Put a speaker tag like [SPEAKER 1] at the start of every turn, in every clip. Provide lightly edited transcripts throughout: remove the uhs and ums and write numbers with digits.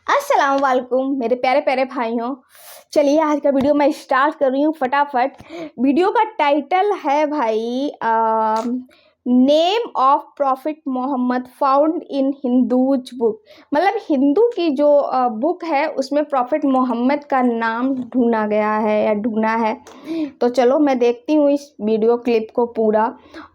[SPEAKER 1] अस्सलाम वालेकुम मेरे प्यारे प्यारे भाइयों। चलिए आज का वीडियो मैं स्टार्ट कर रही हूँ फटाफट। वीडियो का टाइटल है भाई name of prophet Muhammad found in Hindus book. मतलब हिंदू की जो बुक है उसमें प्रॉफिट मोहम्मद का नाम ढूंढा गया है या ढूंढा है। तो चलो मैं देखती हूँ इस वीडियो क्लिप को पूरा,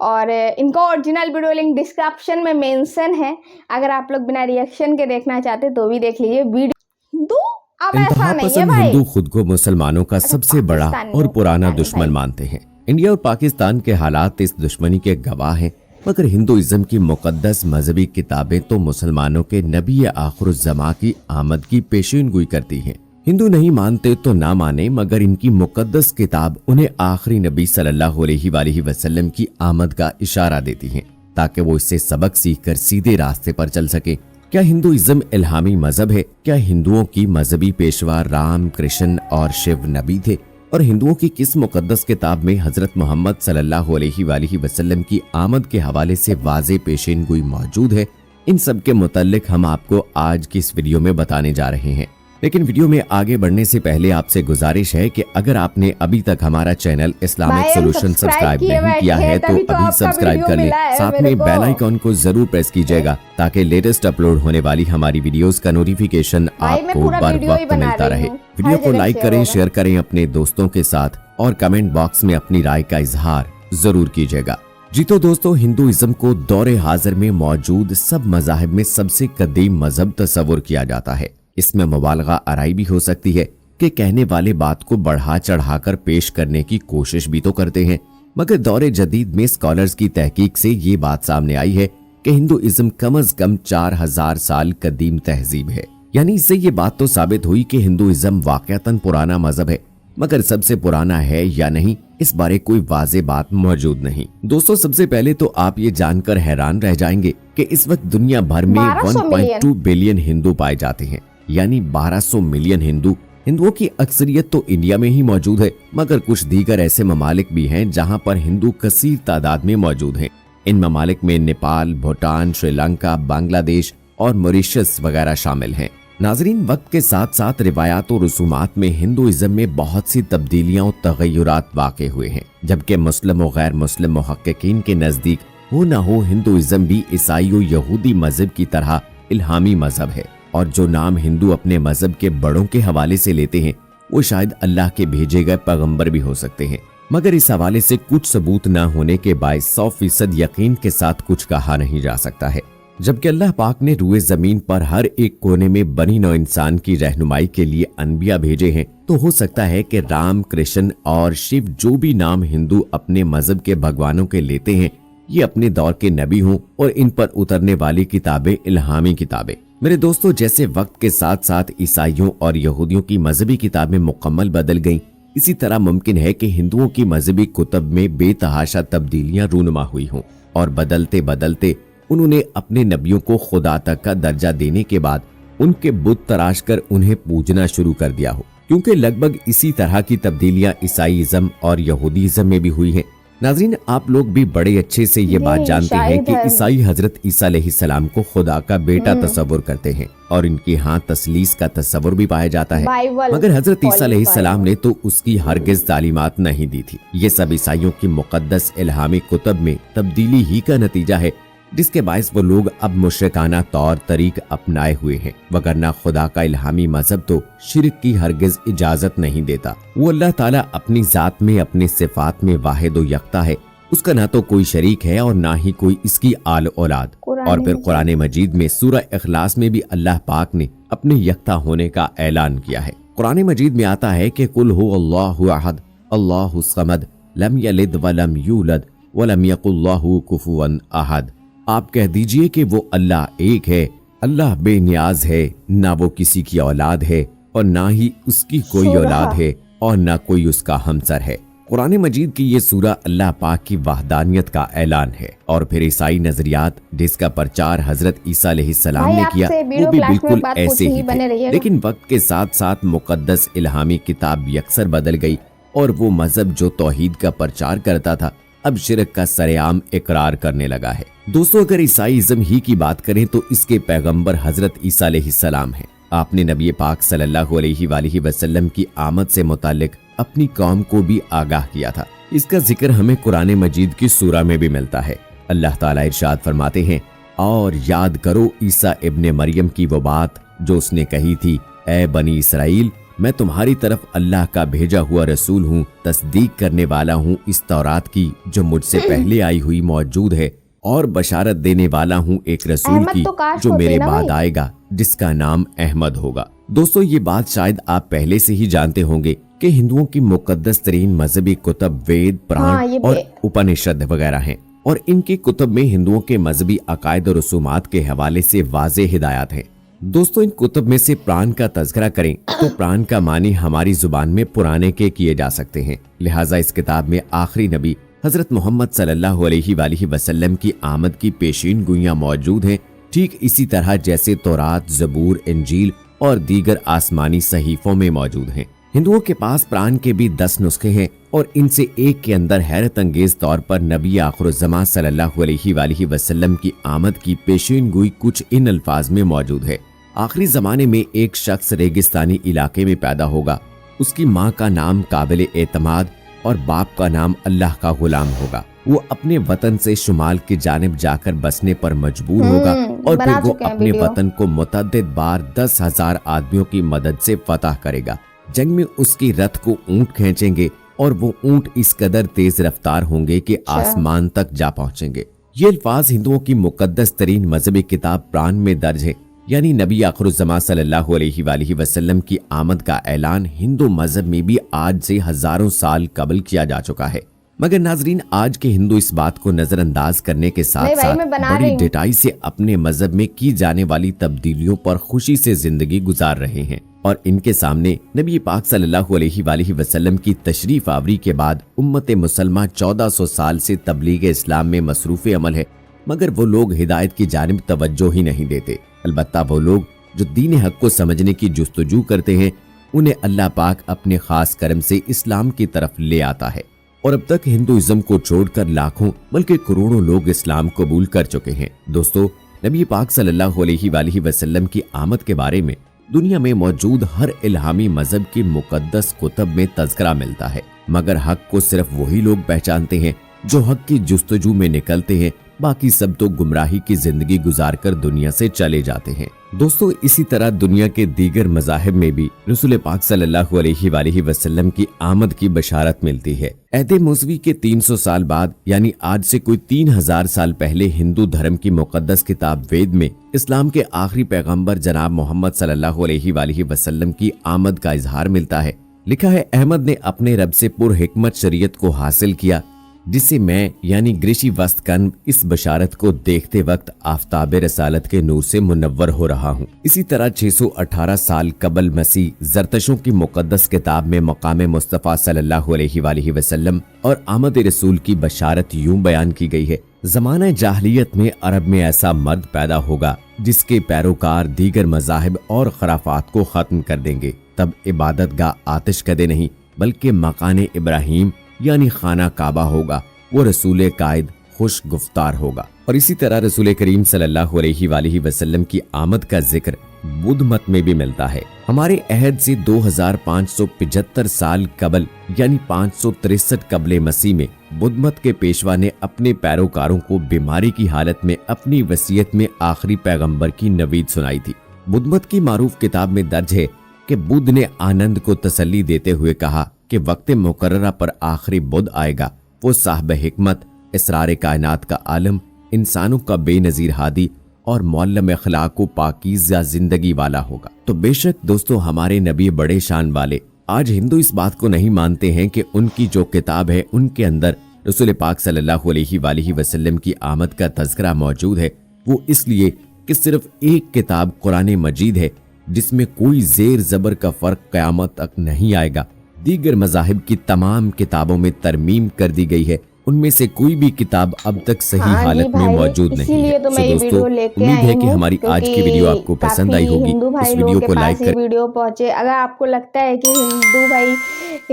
[SPEAKER 1] और इनका ओरिजिनल वीडियो लिंक डिस्क्रिप्शन में मेंशन है। अगर आप लोग बिना रिएक्शन के देखना चाहते तो भी देख लीजिए। वीडियो हिंदू अब ऐसा नहीं है भाई।
[SPEAKER 2] हिंदू खुद को मुसलमानों का सबसे बड़ा और पुराना दुश्मन मानते हैं। इंडिया और पाकिस्तान के हालात इस दुश्मनी के गवाह हैं, मगर हिंदुइज्म की मुकद्दस मजहबी किताबें तो मुसलमानों के नबी आखिरुज़्ज़मा की आमद की पेशीनगोई करती हैं। हिंदू नहीं मानते तो ना माने, मगर इनकी मुकद्दस किताब उन्हें आखिरी नबी सल्लल्लाहु अलैहि वसल्लम की आमद का इशारा देती हैं, ताकि वो इससे सबक सीखकर सीधे रास्ते पर चल सके। क्या हिंदुइज्म इल्हामी मजहब है? क्या हिंदुओं की मजहबी पेशवा राम, कृष्ण और शिव नबी थे? और हिंदुओं की किस मुकद्दस किताब में हजरत मोहम्मद सल्लल्लाहु अलैहि वसल्लम की आमद के हवाले से वाज़े पेशीनगोई मौजूद है? इन सब के मुतल्लिक हम आपको आज की इस वीडियो में बताने जा रहे हैं। लेकिन वीडियो में आगे बढ़ने से पहले आपसे गुजारिश है कि अगर आपने अभी तक हमारा चैनल इस्लामिक सॉल्यूशन सब्सक्राइब नहीं किया है तो अभी सब्सक्राइब कर लें। साथ में बेल आइकॉन को जरूर प्रेस कीजिएगा ताकि लेटेस्ट अपलोड होने वाली हमारी वीडियोस का नोटिफिकेशन आपको बर वक्त मिलता रहे। वीडियो को लाइक करें, शेयर करें अपने दोस्तों के साथ और कमेंट बॉक्स में अपनी राय का इजहार जरूर कीजिएगा। जी तो दोस्तों, हिंदुइज्म को दौरे हाजिर में मौजूद सब मज़ाहिब में सबसे कदीम मजहब तस्वुर किया जाता है। इसमें मुबालगा आराई भी हो सकती है कि कहने वाले बात को बढ़ा चढ़ाकर पेश करने की कोशिश भी तो करते हैं, मगर दौरे जदीद में स्कॉलर्स की तहकीक से ये बात सामने आई है कि हिंदुइज्म कम अज कम 4000 साल कदीम तहजीब है। यानी इससे ये बात तो साबित हुई कि हिंदुइज्म वाकयातन पुराना मजहब है, मगर सबसे पुराना है या नहीं इस बारे कोई वाज़े बात मौजूद नहीं। दोस्तों, सबसे पहले तो आप ये जानकर हैरान रह जाएंगे कि इस वक्त दुनिया भर में 1.2 बिलियन हिंदू पाए जाते हैं, यानी 1200 मिलियन हिंदू। हिंदुओं की अक्सरियत तो इंडिया में ही मौजूद है, मगर कुछ दीगर ऐसे ममालिक भी हैं जहां पर हिंदू कसीर तादाद में मौजूद हैं। इन ममालिक में नेपाल, भूटान, श्रीलंका, बांग्लादेश और मॉरिशस वगैरह शामिल हैं। नाजरीन, वक्त के साथ साथ रिवायात और रसूमात में हिंदुइज्म में बहुत सी तब्दीलियां और तगय्युरात वाक़े हुए हैं, जबकि मुस्लिम और गैर मुस्लिम मुहक्किकीन के नजदीक हो न हो हिंदुइज्म भी ईसाई और यहूदी मजहब की तरह इल्हामी मजहब है, और जो नाम हिंदू अपने मजहब के बड़ों के हवाले से लेते हैं वो शायद अल्लाह के भेजे गए पैगंबर भी हो सकते हैं। मगर इस हवाले से कुछ सबूत न होने के बायस 100% यकीन के साथ कुछ कहा नहीं जा सकता है। जबकि अल्लाह पाक ने रूए जमीन पर हर एक कोने में बनी नौ इंसान की रहनुमाई के लिए अनबिया भेजे हैं, तो हो सकता है कि राम, कृष्ण और शिव जो भी नाम हिंदू अपने मजहब के भगवानों के लेते हैं ये अपने दौर के नबी हों और इन पर उतरने वाली किताबें इल्हामी किताबें। मेरे दोस्तों, जैसे वक्त के साथ साथ ईसाइयों और यहूदियों की मजहबी किताबें मुकम्मल बदल गईं, इसी तरह मुमकिन है कि हिंदुओं की मजहबी कुतब में बेतहाशा तब्दीलियां रूनुमा हुई हों और बदलते बदलते उन्होंने अपने नबियों को खुदा तक का दर्जा देने के बाद उनके बुत तराश कर उन्हें पूजना शुरू कर दिया हो, क्योंकि लगभग इसी तरह की तब्दीलियां ईसाईइज्म और यहूदीइज्म में भी हुई हैं। नाज़रीन, आप लोग भी बड़े अच्छे से ये बात जानते हैं कि ईसाई हजरत ईसा अलैहिस्सलाम को खुदा का बेटा तस्वुर करते हैं और इनकी हाँ तस्लीस का तस्वुर भी पाया जाता है, मगर हजरत ईसा अलैहिस्सलाम ने तो उसकी हरगिज तालीमात नहीं दी थी। ये सब ईसाइयों की मुकद्दस इल्हामी कुतब में तब्दीली ही का नतीजा है, जिसके बायस वो लोग अब मुशरिकाना तौर तरीक अपनाए हुए हैं, वगरना खुदा का इल्हामी मजहब तो शिरक की हरगिज इजाजत नहीं देता। वो अल्लाह ताला अपनी जात में, अपने सिफात में वाहिद व यकता है, उसका ना तो कोई शरीक है और ना ही कोई इसकी आल औलाद। और फिर कुरान मजीद में सूरह इखलास में भी अल्लाह पाक ने अपने यकता होने का ऐलान किया है। कुरान मजीद में आता है कि कुल हु अल्लाहु अहद अल्लाहु समद लम यलिद व लम यूलद व लम यकुल लहु कुफुवन अहद। आप कह दीजिए कि वो अल्लाह एक है, अल्लाह बेनियाज है, ना वो किसी की औलाद है और ना ही उसकी कोई औलाद है और ना कोई उसका हमसर है। कुरान मजीद की ये सूरह अल्लाह पाक की वहदानियत का ऐलान है। और फिर ईसाई नजरियात जिसका प्रचार हजरत ईसा अलैहिस्सलाम ने किया वो भी बिल्कुल ऐसे ही थे, लेकिन वक्त के साथ साथ मुकद्दस इल्हामी किताब यकसर बदल गई और वो मजहब जो तौहीद का प्रचार करता था अब शिरक का सरेआम इकरार करने लगा है। दोस्तों, अगर ईसाईइज्म ही की बात करें तो इसके पैगंबर हजरत ईसा अलैहिस्सलाम हैं। آپ نے نبی پاک صلی اللہ علیہ وآلہ وسلم کی آمد سے متعلق اپنی قوم کو بھی آگاہ کیا تھا۔ اس کا ذکر ہمیں قرآن مجید کی سورہ میں بھی ملتا ہے۔ اللہ تعالیٰ ارشاد فرماتے ہیں، اور یاد کرو عیسیٰ ابن مریم کی وہ بات جو اس نے کہی تھی، اے بنی اسرائیل، میں تمہاری طرف اللہ کا بھیجا ہوا رسول ہوں، تصدیق کرنے والا ہوں اس تورات کی جو مجھ سے پہلے آئی ہوئی موجود ہے، اور بشارت دینے والا ہوں ایک رسول کی جو میرے بعد آئے گا جس کا نام احمد ہوگا۔ دوستو، یہ بات شاید آپ پہلے سے ہی جانتے ہوں گے کہ ہندوؤں کی مقدس ترین مذہبی کتب وید، پران اور اپنشد وغیرہ ہیں، اور ان کی کتب میں ہندوؤں کے مذہبی عقائد اور رسومات کے حوالے سے واضح ہدایات ہیں۔ دوستو، ان کتب میں سے پران کا تذکرہ کریں تو پران کا معنی ہماری زبان میں پرانے کے کیے جا سکتے ہیں، لہٰذا اس کتاب میں آخری نبی حضرت محمد صلی اللہ علیہ وآلہ وسلم کی آمد کی پیشین گوئیاں موجود ہیں، ٹھیک اسی طرح جیسے تورات، زبور، انجیل اور دیگر آسمانی صحیفوں میں موجود ہیں۔ ہندوؤں کے پاس پران کے بھی 10 نسخے ہیں، اور ان سے ایک کے اندر حیرت انگیز طور پر نبی آخر الزماں صلی اللہ علیہ وآلہ وسلم کی آمد کی پیشین گوئی کچھ ان الفاظ میں موجود ہے۔ آخری زمانے میں ایک شخص ریگستانی علاقے میں پیدا ہوگا، اس کی ماں کا نام قابل اعتماد اور باپ کا نام اللہ کا غلام ہوگا۔ وہ اپنے وطن سے شمال کی جانب جا کر بسنے پر مجبور ہوگا، اور پھر وہ اپنے وطن کو متعدد بار 10,000 آدمیوں کی مدد سے فتح کرے گا۔ جنگ میں اس کی رتھ کو اونٹ کھینچیں گے، اور وہ اونٹ اس قدر تیز رفتار ہوں گے کہ آسمان تک جا پہنچیں گے۔ یہ الفاظ ہندوؤں کی مقدس ترین مذہبی کتاب پران میں درج ہے، یعنی نبی آخر الزماں صلی اللہ علیہ وآلہ وسلم کی آمد کا اعلان ہندو مذہب میں بھی آج سے ہزاروں سال قبل کیا جا چکا ہے۔ مگر ناظرین، آج کے ہندو اس بات کو نظر انداز کرنے کے ساتھ ساتھ بڑی ڈٹائی سے اپنے مذہب میں کی جانے والی تبدیلیوں پر خوشی سے زندگی گزار رہے ہیں، اور ان کے سامنے نبی پاک صلی اللہ علیہ وآلہ وسلم کی تشریف آوری کے بعد امت مسلمہ 1400 سال سے تبلیغ اسلام میں مصروف عمل ہے، مگر وہ لوگ ہدایت کی جانب توجہ ہی نہیں دیتے۔ البتہ وہ لوگ جو دین حق کو سمجھنے کی جستجو کرتے ہیں، انہیں اللہ پاک اپنے خاص کرم سے اسلام کی طرف لے آتا ہے، اور اب تک ہندوازم کو چھوڑ کر لاکھوں بلکہ کروڑوں لوگ اسلام قبول کر چکے ہیں۔ دوستو، نبی پاک صلی اللہ علیہ وآلہ وسلم کی آمد کے بارے میں دنیا میں موجود ہر الہامی مذہب کی مقدس کتب میں تذکرہ ملتا ہے، مگر حق کو صرف وہی لوگ پہچانتے ہیں جو حق کی جستجو میں نکلتے ہیں، باقی سب تو گمراہی کی زندگی گزار کر دنیا سے چلے جاتے ہیں۔ دوستو، اسی طرح دنیا کے دیگر مذاہب میں بھی رسول پاک صلی اللہ علیہ وآلہ وسلم کی آمد کی بشارت ملتی ہے۔ عہد موسوی کے 300 سال بعد، یعنی آج سے کوئی 3000 سال پہلے، ہندو دھرم کی مقدس کتاب وید میں اسلام کے آخری پیغمبر جناب محمد صلی اللہ علیہ وآلہ وسلم کی آمد کا اظہار ملتا ہے۔ لکھا ہے، احمد نے اپنے رب سے پر حکمت شریعت کو حاصل کیا، جسے میں یعنی گریشی وسط کنو اس بشارت کو دیکھتے وقت آفتاب رسالت کے نور سے منور ہو رہا ہوں۔ اسی طرح 618 سال قبل مسیح زرتشوں کی مقدس کتاب میں مقام مصطفیٰ صلی اللہ علیہ وآلہ وسلم اور آمد رسول کی بشارت یوں بیان کی گئی ہے، زمانہ جاہلیت میں عرب میں ایسا مرد پیدا ہوگا جس کے پیروکار دیگر مذاہب اور خرافات کو ختم کر دیں گے، تب عبادت گاہ آتش کدے نہیں بلکہ مکان ابراہیم یعنی خانہ کعبہ ہوگا، وہ رسول قائد خوش گفتار ہوگا۔ اور اسی طرح رسول کریم صلی اللہ علیہ وآلہ وسلم کی آمد کا ذکر بدھ مت میں بھی ملتا ہے۔ ہمارے عہد سے 2575 سال قبل یعنی 563 قبل مسیح میں بدھ مت کے پیشوا نے اپنے پیروکاروں کو بیماری کی حالت میں اپنی وصیت میں آخری پیغمبر کی نوید سنائی تھی۔ بدھ مت کی معروف کتاب میں درج ہے کہ بدھ نے آنند کو تسلی دیتے ہوئے کہا کہ وقت مقررہ پر آخری بدھ آئے گا، وہ صاحب حکمت، اسرار کائنات کا عالم، انسانوں کا بے نظیر ہادی اور معلم اخلاق و پاکیزہ زندگی والا ہوگا۔ تو بے شک دوستو، ہمارے نبی بڑے شان والے، آج ہندو اس بات کو نہیں مانتے ہیں کہ ان کی جو کتاب ہے ان کے اندر رسول پاک صلی اللہ علیہ وآلہ وسلم کی آمد کا تذکرہ موجود ہے، وہ اس لیے کہ صرف ایک کتاب قرآن مجید ہے جس میں کوئی زیر زبر کا فرق قیامت تک نہیں آئے گا۔ دیگر مذاہب کی تمام کتابوں میں ترمیم کر دی گئی ہے उनमें से कोई भी किताब अब तक सही
[SPEAKER 1] हाँ जी
[SPEAKER 2] हालत में
[SPEAKER 1] भाई,
[SPEAKER 2] मौजूद नहीं
[SPEAKER 1] इसीलिए
[SPEAKER 2] है।
[SPEAKER 1] तो मैं
[SPEAKER 2] सो
[SPEAKER 1] ये
[SPEAKER 2] दोस्तों,
[SPEAKER 1] वीडियो लेके
[SPEAKER 2] उम्मीद
[SPEAKER 1] आई
[SPEAKER 2] है कि
[SPEAKER 1] हूँ,
[SPEAKER 2] हमारी आज की वीडियो
[SPEAKER 1] क्योंकि
[SPEAKER 2] आपको पसंद
[SPEAKER 1] काफी
[SPEAKER 2] आई होगी।
[SPEAKER 1] हिंदू भाई
[SPEAKER 2] इस
[SPEAKER 1] लोगों
[SPEAKER 2] वीडियो
[SPEAKER 1] के
[SPEAKER 2] को लाइक
[SPEAKER 1] पास ये वीडियो पहुंचे। अगर आपको लगता है कि हिंदू भाई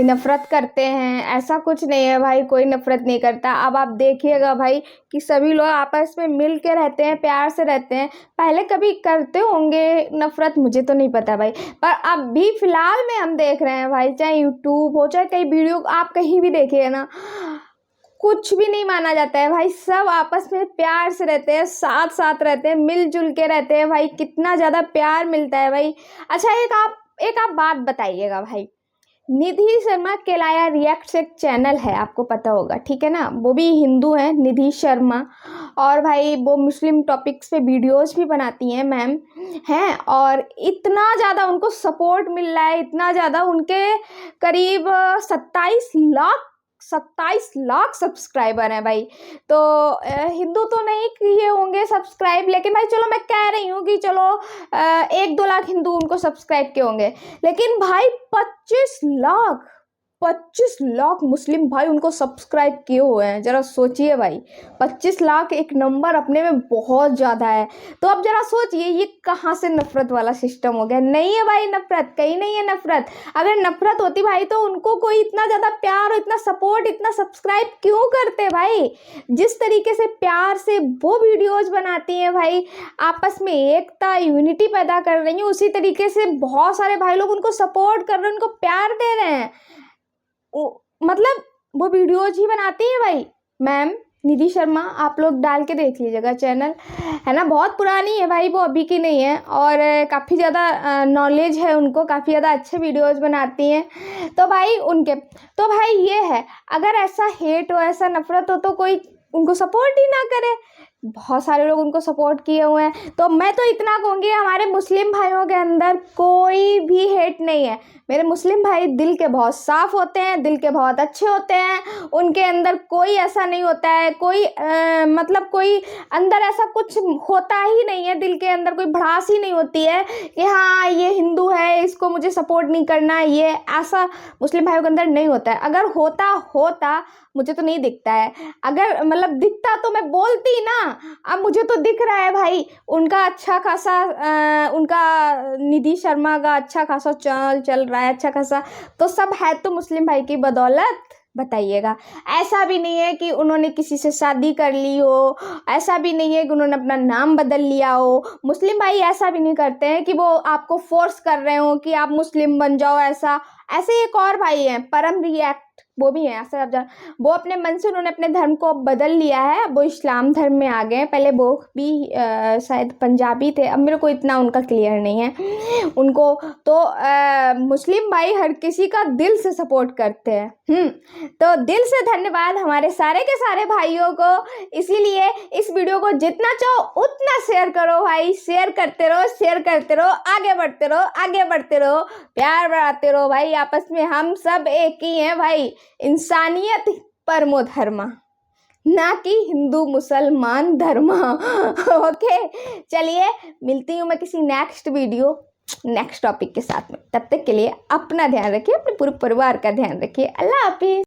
[SPEAKER 1] नफरत करते हैं, ऐसा कुछ नहीं है भाई, कोई नफरत नहीं करता। अब आप देखिएगा भाई कि सभी लोग आपस में मिल के रहते हैं, प्यार से रहते हैं। पहले कभी करते होंगे नफरत, मुझे तो नहीं पता भाई, पर अब भी फिलहाल में हम देख रहे हैं भाई, चाहे यूट्यूब हो चाहे कई वीडियो आप कहीं भी देखिए ना, कुछ भी नहीं माना जाता है भाई। सब आपस में प्यार से रहते हैं, साथ साथ रहते हैं, मिलजुल के रहते हैं भाई। कितना ज़्यादा प्यार मिलता है भाई। अच्छा, एक आप बात बताइएगा भाई, निधि शर्मा केलाया रिएक्ट्स एक चैनल है, आपको पता होगा, ठीक है ना, वो भी हिंदू हैं निधि शर्मा, और भाई वो मुस्लिम टॉपिक्स पे वीडियोस भी बनाती हैं मैम हैं, और इतना ज़्यादा उनको सपोर्ट मिल रहा है, इतना ज़्यादा, उनके करीब 27 लाख सब्सक्राइबर हैं भाई। तो हिंदू तो नहीं किए होंगे सब्सक्राइब, लेकिन भाई चलो मैं कह रही हूँ कि चलो 1-2 लाख हिंदू उनको सब्सक्राइब किए होंगे, लेकिन भाई 25 लाख मुस्लिम भाई उनको सब्सक्राइब किए हुए हैं। जरा सोचिए भाई, 25 लाख एक नंबर अपने में बहुत ज़्यादा है। तो अब जरा सोचिए ये कहाँ से नफरत वाला सिस्टम हो गया। नहीं है भाई नफरत, कहीं नहीं है नफरत। अगर नफरत होती भाई तो उनको कोई इतना ज़्यादा प्यार, इतना सपोर्ट, इतना सब्सक्राइब क्यों करते भाई। जिस तरीके से प्यार से वो वीडियोज बनाती हैं भाई, आपस में एकता, यूनिटी पैदा कर रही हैं, उसी तरीके से बहुत सारे भाई लोग उनको सपोर्ट कर रहे हैं, उनको प्यार दे रहे हैं। मतलब वो वीडियोज ही बनाती है भाई मैम निधि शर्मा, आप लोग डाल के देख लीजिएगा, चैनल है ना, बहुत पुरानी है भाई, वो अभी की नहीं है, और काफ़ी ज़्यादा नॉलेज है उनको, काफ़ी ज़्यादा अच्छे वीडियोज बनाती हैं। तो भाई तो भाई ये है, अगर ऐसा हेट हो, ऐसा नफरत हो, तो कोई उनको सपोर्ट ही ना करे। बहुत सारे लोग उनको सपोर्ट किए हुए हैं। तो मैं तो इतना कहूँगी, हमारे मुस्लिम भाइयों के अंदर कोई भी हेट नहीं है। मेरे मुस्लिम भाई दिल के बहुत साफ़ होते हैं, दिल के बहुत अच्छे होते हैं, उनके अंदर कोई ऐसा नहीं होता है, कोई मतलब कोई अंदर ऐसा कुछ होता ही नहीं है, दिल के अंदर कोई भड़ास ही नहीं होती है कि हाँ ये हिंदू है, इसको मुझे सपोर्ट नहीं करना है, ये ऐसा मुस्लिम भाइयों के अंदर नहीं होता है। अगर होता मुझे तो नहीं दिखता है, अगर मतलब दिखता तो मैं बोलती ना। अब मुझे तो दिख रहा है भाई, उनका अच्छा खासा उनका निधि शर्मा का अच्छा खासा चल रहा है, अच्छा खासा, तो सब है तो मुस्लिम भाई की बदौलत। बताइएगा, ऐसा भी नहीं है कि उन्होंने किसी से शादी कर ली हो, ऐसा भी नहीं है कि उन्होंने अपना नाम बदल लिया हो। मुस्लिम भाई ऐसा भी नहीं करते हैं कि वो आपको फोर्स कर रहे हो कि आप मुस्लिम बन जाओ। ऐसे एक और भाई हैं परम रिएक्ट, वो भी हैं ऐसा, आप वो अपने मन से उन्होंने अपने धर्म को बदल लिया है, वो इस्लाम धर्म में आ गए हैं। पहले वो भी शायद पंजाबी थे, अब मेरे को इतना उनका क्लियर नहीं है उनको। तो मुस्लिम भाई हर किसी का दिल से सपोर्ट करते हैं। तो दिल से धन्यवाद हमारे सारे के सारे भाइयों को। इसीलिए इस वीडियो को जितना चाहो उतना शेयर करो भाई, शेयर करते रहो, आगे बढ़ते रहो, प्यार बढ़ाते रहो भाई। आपस में हम सब एक ही हैं भाई, इंसानियत परमो धर्मा, ना कि हिंदू मुसलमान धर्मा। ओके, चलिए मिलती हूँ मैं किसी नेक्स्ट टॉपिक के साथ में। तब तक के लिए अपना ध्यान रखिए, अपने पूरे परिवार का ध्यान रखिए। अल्लाह हाफिज।